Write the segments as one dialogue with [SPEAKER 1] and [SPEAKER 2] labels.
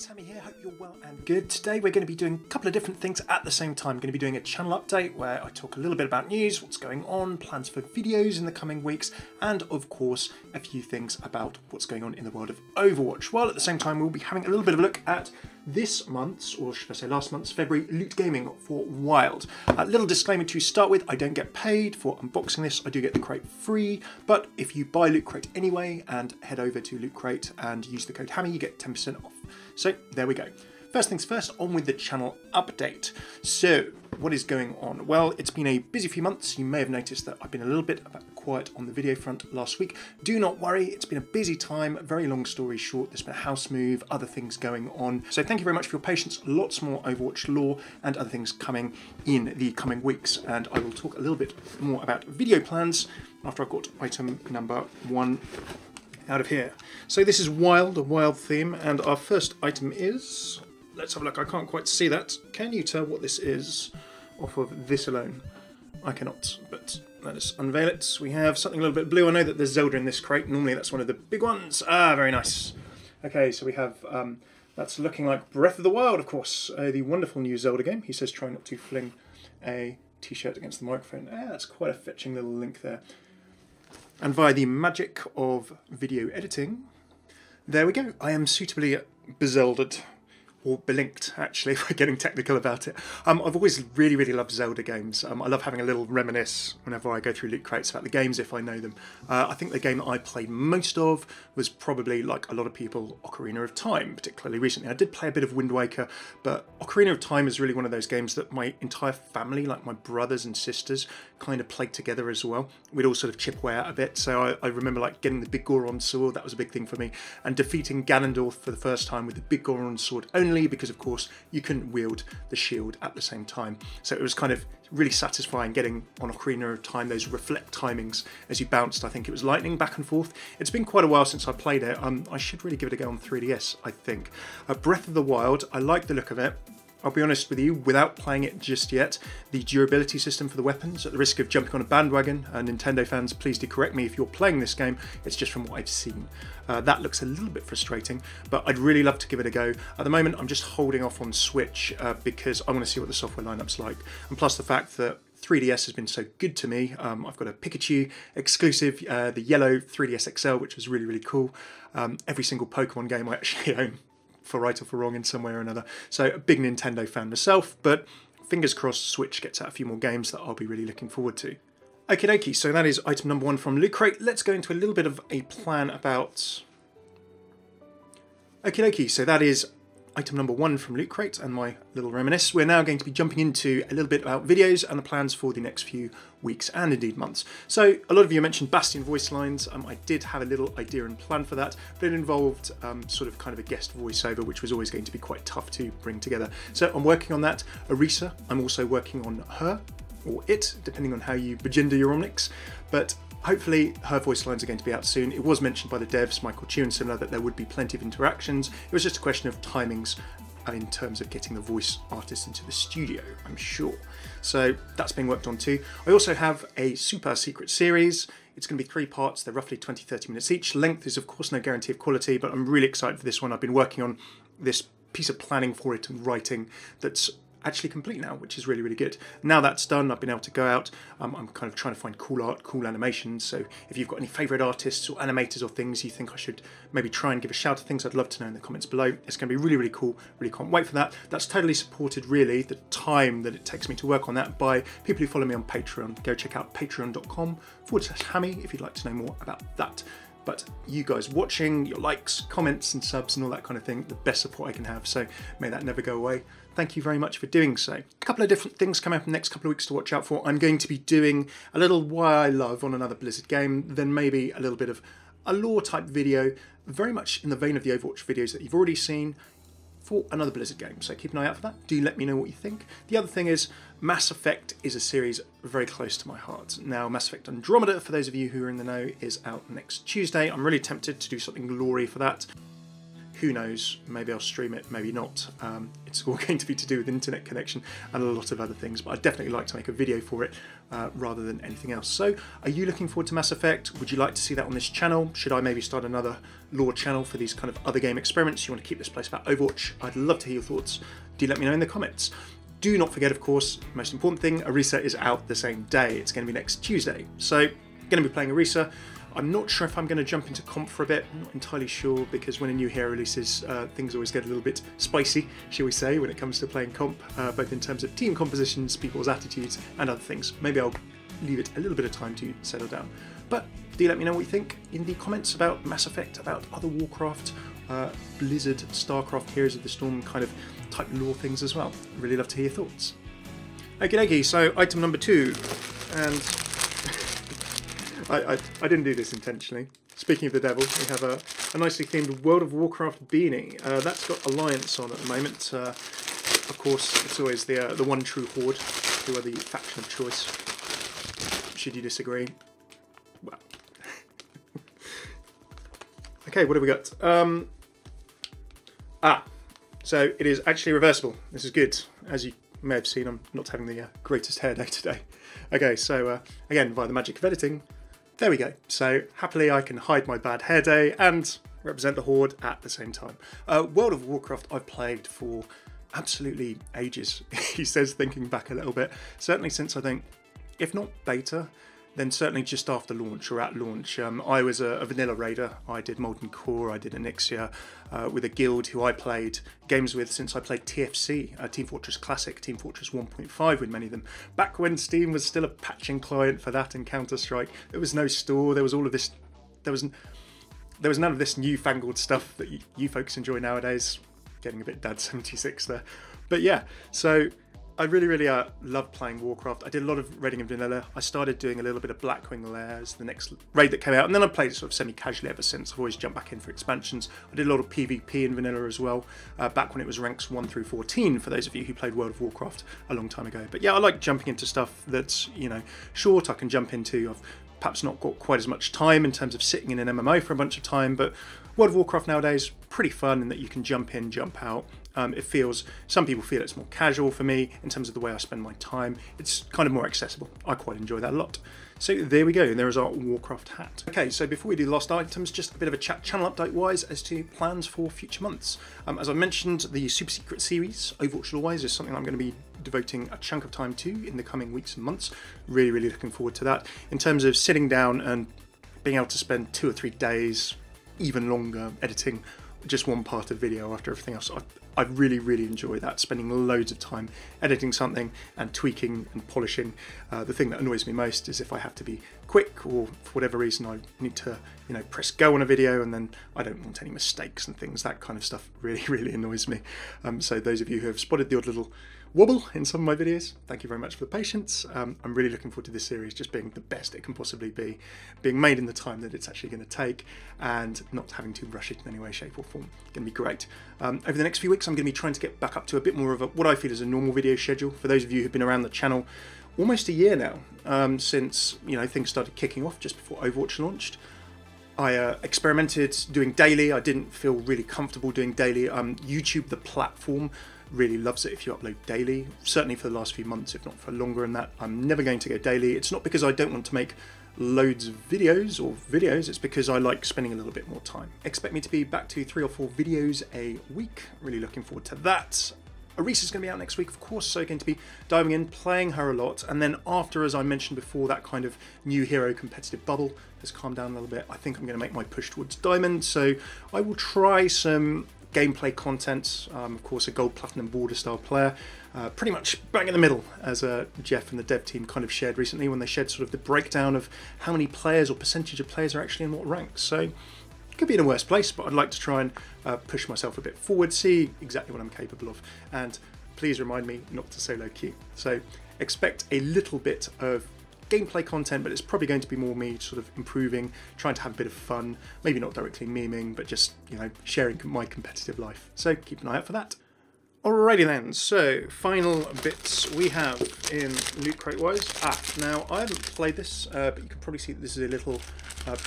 [SPEAKER 1] guys, Hammeh here, hope you're well and good. Today we're going to be doing a couple of different things at the same time. I'm going to be doing a channel update where I talk a little bit about news, what's going on, plans for videos in the coming weeks, and of course a few things about what's going on in the world of Overwatch. While at the same time we'll be having a little bit of a look at this month's, or should I say last month's, February loot gaming for Wild. A little disclaimer to start with, I don't get paid for unboxing this, I do get the crate free, but if you buy LootCrate anyway and head over to LootCrate and use the code Hammeh, you get 10% off. So there we go. First things first, on with the channel update. So, what is going on? Well, it's been a busy few months. You may have noticed that I've been a little bit quiet on the video front last week. Do not worry, it's been a busy time. Very long story short, there's been a house move, other things going on. So thank you very much for your patience. Lots more Overwatch lore and other things coming in the coming weeks. And I will talk a little bit more about video plans after I've got item number 1 out of here. So this is Wild, a Wild theme, and our first item is... Let's have a look, I can't quite see that. Can you tell what this is off of this alone? I cannot, but let us unveil it. We have something a little bit blue. I know that there's Zelda in this crate. Normally that's one of the big ones. Ah, very nice. Okay, so we have, that's looking like Breath of the Wild, of course. The wonderful new Zelda game. He says try not to fling a t-shirt against the microphone. Ah, that's quite a fetching little link there. And via the magic of video editing, there we go. I am suitably bezeldered. Or belinked, actually, if we're getting technical about it. I've always really loved Zelda games. I love having a little reminisce whenever I go through loot crates about the games if I know them. I think the game that I played most of was probably, like a lot of people, Ocarina of Time, particularly recently. I did play a bit of Wind Waker, but Ocarina of Time is really one of those games that my entire family, like my brothers and sisters, kind of played together as well. We'd all sort of chip away at a bit, so I remember like getting the big Goron sword, that was a big thing for me, and defeating Ganondorf for the first time with the big Goron sword only, because of course you couldn't wield the shield at the same time. So it was kind of really satisfying getting on Ocarina of Time those reflect timings as you bounced. I think it was lightning back and forth. It's been quite a while since I played it. I should really give it a go on 3DS, I think. Breath of the Wild, I like the look of it. I'll be honest with you, without playing it just yet, the durability system for the weapons, at the risk of jumping on a bandwagon, Nintendo fans, please do correct me if you're playing this game, it's just from what I've seen. That looks a little bit frustrating, but I'd really love to give it a go. At the moment, I'm just holding off on Switch because I want to see what the software lineup's like. And plus the fact that 3DS has been so good to me. I've got a Pikachu exclusive, the yellow 3DS XL, which was really cool. Every single Pokemon game I actually own, for right or for wrong in some way or another. So a big Nintendo fan myself, but fingers crossed Switch gets out a few more games that I'll be really looking forward to. Okie dokie, so that is item number 1 from Loot Crate. Let's go into a little bit of a plan about... Okie dokie, so that is item number 1 from Loot Crate and my little reminisce. We're now going to be jumping into a little bit about videos and the plans for the next few weeks and indeed months. So a lot of you mentioned Bastion voice lines. I did have a little idea and plan for that, but it involved sort of kind of a guest voiceover, which was always going to be quite tough to bring together. So I'm working on that. Arisa, I'm also working on her, or it, depending on how you begender your omnics, but hopefully her voice lines are going to be out soon. It was mentioned by the devs, Michael Chu and similar, that there would be plenty of interactions. It was just a question of timings in terms of getting the voice artist into the studio, I'm sure. So that's being worked on too. I also have a super secret series. It's going to be 3 parts. They're roughly 20-30 minutes each. Length is of course no guarantee of quality, but I'm really excited for this one. I've been working on this piece of planning for it and writing that's actually complete now, which is really good. Now that's done, I've been able to go out. I'm kind of trying to find cool art, cool animations. So if you've got any favourite artists or animators or things you think I should maybe try and give a shout to things, I'd love to know in the comments below. It's going to be really cool. Really can't wait for that. That's totally supported, really, the time that it takes me to work on that by people who follow me on Patreon. Go check out patreon.com/Hammeh if you'd like to know more about that. But you guys watching, your likes, comments and subs and all that kind of thing, the best support I can have, so may that never go away. Thank you very much for doing so. A couple of different things coming up in the next couple of weeks to watch out for. I'm going to be doing a little Why I Love on another Blizzard game, then maybe a little bit of a lore type video, very much in the vein of the Overwatch videos that you've already seen, for another Blizzard game, so keep an eye out for that. Do let me know what you think. The other thing is, Mass Effect is a series very close to my heart. Now, Mass Effect Andromeda, for those of you who are in the know, is out next Tuesday. I'm really tempted to do something glory for that. who knows, maybe I'll stream it, maybe not. It's all going to be to do with internet connection and a lot of other things, but I'd definitely like to make a video for it rather than anything else. So are you looking forward to Mass Effect? Would you like to see that on this channel? Should I maybe start another lore channel for these kind of other game experiments? You want to keep this place about Overwatch? I'd love to hear your thoughts. Do let me know in the comments. Do not forget, of course, most important thing, Arisa is out the same day. It's going to be next Tuesday. So I'm going to be playing Arisa. I'm not sure if I'm going to jump into comp for a bit. I'm not entirely sure, because when a new hero releases, things always get a little bit spicy, shall we say, when it comes to playing comp, both in terms of team compositions, people's attitudes, and other things. Maybe I'll leave it a little bit of time to settle down. But do let me know what you think in the comments about Mass Effect, about other Warcraft, Blizzard, StarCraft, Heroes of the Storm kind of type lore things as well. Really love to hear your thoughts. Okie dokie, so item number 2, and I didn't do this intentionally. Speaking of the devil, we have a nicely themed World of Warcraft beanie. That's got Alliance on at the moment. Of course, it's always the one true horde, who are the faction of choice. Should you disagree? Well. Okay, what have we got? So it is actually reversible. This is good. As you may have seen, I'm not having the greatest hair day today. Okay, so again, via the magic of editing, there we go. So happily I can hide my bad hair day and represent the horde at the same time. World of Warcraft I've played for absolutely ages, he says, thinking back a little bit. Certainly since, I think, if not beta, then certainly just after launch or at launch. I was a vanilla raider. I did Molten Core, I did Onyxia, with a guild who I played games with since I played TFC, Team Fortress Classic, Team Fortress 1.5 with many of them. Back when Steam was still a patching client for that and Counter-Strike, there was no store, there was all of this, there was none of this newfangled stuff that you folks enjoy nowadays. Getting a bit Dad 76 there. But yeah, so I really love playing Warcraft. I did a lot of raiding in vanilla. I started doing a little bit of Blackwing Lairs, the next raid that came out, and then I played it sort of semi-casually ever since. I've always jumped back in for expansions. I did a lot of PvP in vanilla as well, back when it was ranks 1 through 14, for those of you who played World of Warcraft a long time ago. But yeah, I like jumping into stuff that's, you know, short, I can jump into. I've perhaps not got quite as much time in terms of sitting in an MMO for a bunch of time, but World of Warcraft nowadays, pretty fun in that you can jump in, jump out. It feels, some people feel it's more casual. For me, in terms of the way I spend my time, it's kind of more accessible. I quite enjoy that a lot. So there we go, and there is our Warcraft hat. Okay, so before we do the last items, just a bit of a chat channel update wise as to plans for future months. As I mentioned, the Super Secret series, Overwatch Lore-wise, is something I'm going to be devoting a chunk of time to in the coming weeks and months. Really looking forward to that. In terms of sitting down and being able to spend 2 or 3 days, even longer, editing just one part of video after everything else. I really enjoy that, spending loads of time editing something and tweaking and polishing. The thing that annoys me most is if I have to be quick, or for whatever reason I need to, you know, press go on a video and then I don't want any mistakes and things. That kind of stuff really annoys me. So those of you who have spotted the odd little wobble in some of my videos, thank you very much for the patience. I'm really looking forward to this series just being the best it can possibly be, being made in the time that it's actually going to take, and not having to rush it in any way, shape or form. It's going to be great. Over the next few weeks I'm going to be trying to get back up to a bit more of what I feel is a normal video schedule. For those of you who've been around the channel almost a year now, since, you know, things started kicking off just before Overwatch launched, I experimented doing daily. I didn't feel really comfortable doing daily. YouTube, the platform, really loves it if you upload daily, certainly for the last few months, if not for longer than that. I'm never going to go daily. It's not because I don't want to make loads of videos, it's because I like spending a little bit more time. Expect me to be back to 3 or 4 videos a week. Really looking forward to that. Arisa's going to be out next week, of course, so going to be diving in, playing her a lot, and then after, as I mentioned before, that kind of new hero competitive bubble has calmed down a little bit, I think I'm going to make my push towards Diamond, so I will try some gameplay content. Of course, a gold, platinum, border style player, pretty much bang in the middle, as Jeff and the dev team kind of shared recently when they shared sort of the breakdown of how many players or percentage of players are actually in what ranks. So could be in a worse place, but I'd like to try and push myself a bit forward, see exactly what I'm capable of, and please remind me not to solo queue. So expect a little bit of gameplay content, but it's probably going to be more me sort of improving, trying to have a bit of fun, maybe not directly memeing, but just, you know, sharing my competitive life. So keep an eye out for that. Alrighty then, so final bits we have in LootCrate Wise. Now I haven't played this, but you can probably see that this is a little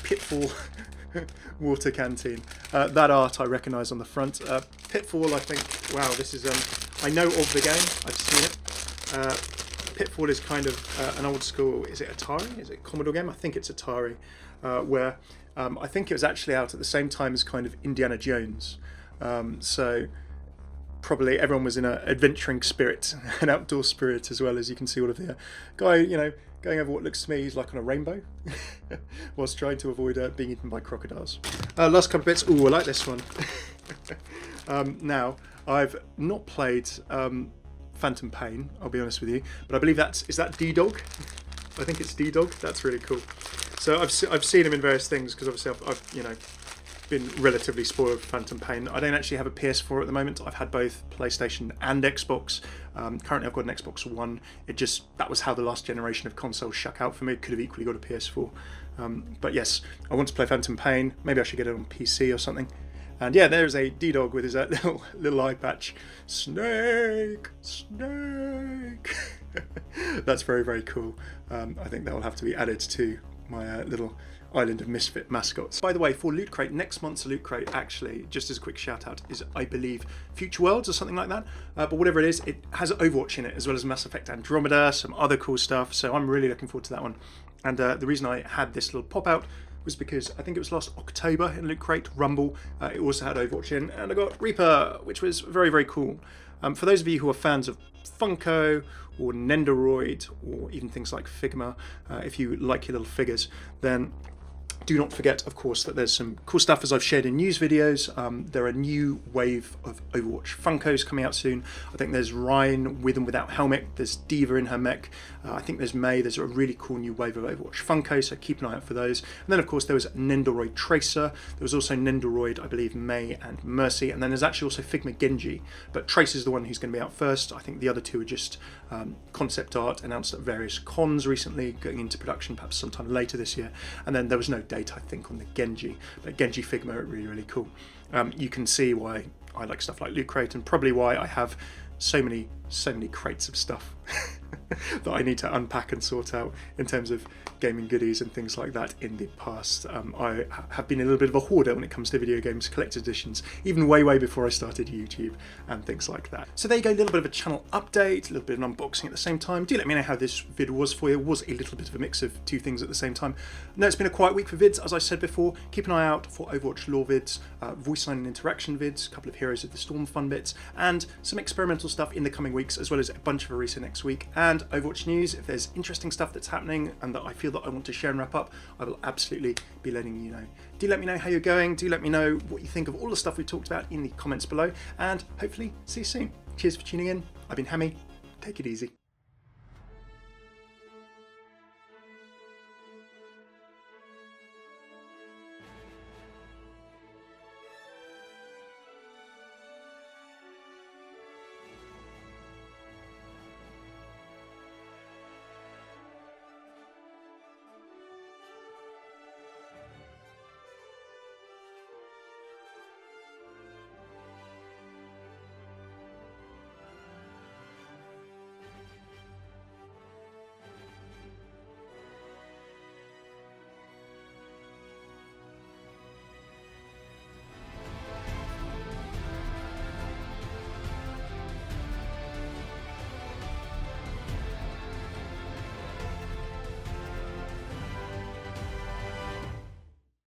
[SPEAKER 1] pitfall water canteen. That art I recognise on the front. Pitfall, I think, wow, this is, I know of the game, I've seen it. Pitfall is kind of an old school, is it Atari? Is it Commodore game? I think it's Atari, where I think it was actually out at the same time as kind of Indiana Jones. So probably everyone was in an adventuring spirit, an outdoor spirit, as well as you can see all of the guy, you know, going over what looks to me is like on a rainbow, whilst trying to avoid being eaten by crocodiles. Last couple of bits. Ooh, I like this one. Now, I've not played Phantom Pain, I'll be honest with you, but I believe is that D-Dog? I think it's D-Dog. That's really cool. So I've seen him in various things, because obviously I've you know, been relatively spoiled for Phantom Pain. I don't actually have a PS4 at the moment. I've had both PlayStation and Xbox. Currently I've got an Xbox One. That was how the last generation of consoles shook out for me. Could have equally got a PS4. But yes, I want to play Phantom Pain. Maybe I should get it on PC or something. And yeah, there's a D-Dog with his little eye patch. Snake! Snake! That's very, very cool. I think that will have to be added to my little Island of Misfit mascots. By the way, for Loot Crate, next month's Loot Crate, actually, just as a quick shout out, is, I believe, Future Worlds or something like that. But whatever it is, it has Overwatch in it, as well as Mass Effect Andromeda, some other cool stuff. So I'm really looking forward to that one. And the reason I had this little pop out was because I think it was last October in Loot Crate, Rumble. It also had Overwatch in, and I got Reaper, which was very, very cool. For those of you who are fans of Funko or Nendoroid or even things like Figma, if you like your little figures, then do not forget, of course, that there's some cool stuff, as I've shared in news videos. There are a new wave of Overwatch Funkos coming out soon. I think there's Ryan with and without helmet. There's Diva in her mech. I think there's May. There's a really cool new wave of Overwatch Funko, so keep an eye out for those. And then, of course, there was Nendoroid Tracer. There was also Nendoroid, I believe, May and Mercy. And then there's actually also Figma Genji. But Tracer's the one who's going to be out first. I think the other two are just concept art announced at various cons recently, going into production perhaps sometime later this year. And then there was no date, I think, on the Genji, but Genji Figma are really, really cool. You can see why I like stuff like Loot Crate, and probably why I have so many crates of stuff that I need to unpack and sort out in terms of gaming goodies and things like that in the past. I have been a little bit of a hoarder when it comes to video games collector's editions, even way before I started YouTube and things like that. So there you go, a little bit of a channel update, a little bit of an unboxing at the same time. Do let me know how this vid was for you. It was a little bit of a mix of two things at the same time. No, it's been a quiet week for vids, as I said before. Keep an eye out for Overwatch lore vids, voice line and interaction vids, a couple of Heroes of the Storm fun bits, and some experimental stuff in the coming weeks, as well as a bunch of Arisa next week, and Overwatch news. If there's interesting stuff that's happening and that I feel that I want to share and wrap up, I will absolutely be letting you know. Do let me know how you're going. Do let me know what you think of all the stuff we talked about in the comments below, and hopefully see you soon. Cheers for tuning in. I've been Hammeh. Take it easy.